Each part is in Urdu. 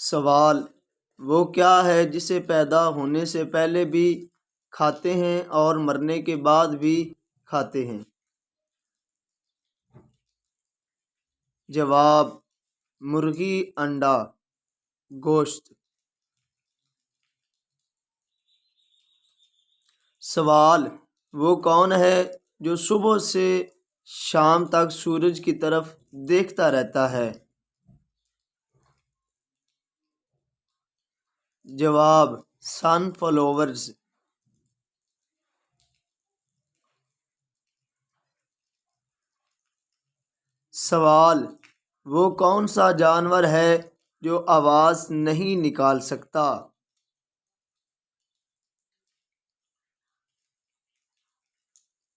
سوال: وہ کیا ہے جسے پیدا ہونے سے پہلے بھی کھاتے ہیں اور مرنے کے بعد بھی کھاتے ہیں؟ جواب: مرغی، انڈا، گوشت۔ سوال: وہ کون ہے جو صبح سے شام تک سورج کی طرف دیکھتا رہتا ہے؟ جواب: سن فلاورز۔ سوال: وہ کون سا جانور ہے جو آواز نہیں نکال سکتا؟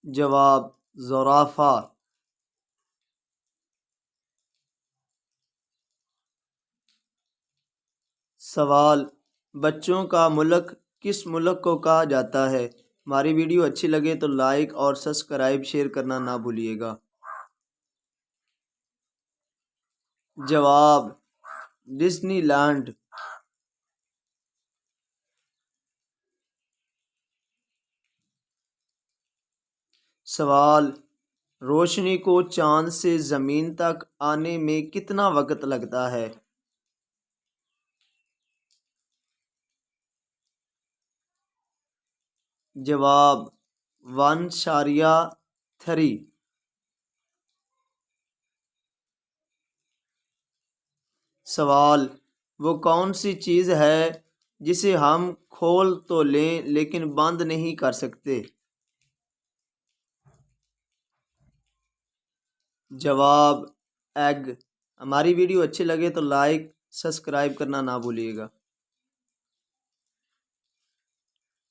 جواب: زرافہ۔ سوال: بچوں کا ملک کس ملک کو کہا جاتا ہے؟ ہماری ویڈیو اچھی لگے تو لائک اور سبسکرائب شیئر کرنا نہ بھولیے گا۔ جواب: ڈزنی لینڈ۔ سوال: روشنی کو چاند سے زمین تک آنے میں کتنا وقت لگتا ہے؟ جواب: 1.3۔ سوال: وہ کون سی چیز ہے جسے ہم کھول تو لیں لیکن بند نہیں کر سکتے؟ جواب: ایگ۔ ہماری ویڈیو اچھی لگے تو لائک سبسکرائب کرنا نہ بھولیے گا۔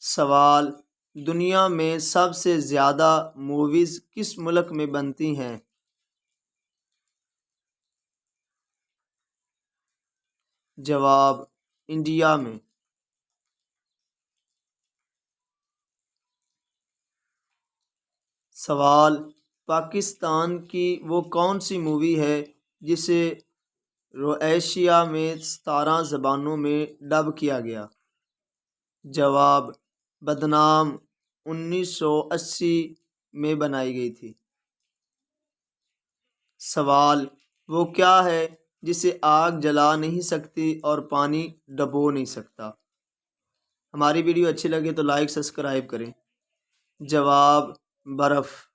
سوال: دنیا میں سب سے زیادہ موویز کس ملک میں بنتی ہیں؟ جواب: انڈیا میں۔ سوال: پاکستان کی وہ کون سی مووی ہے جسے ایشیا میں 17 زبانوں میں ڈب کیا گیا؟ جواب: بدنام 1980 میں بنائی گئی تھی۔ سوال: وہ کیا ہے جسے آگ جلا نہیں سکتی اور پانی ڈبو نہیں سکتا؟ ہماری ویڈیو اچھی لگے تو لائک سبسکرائب کریں۔ جواب: برف۔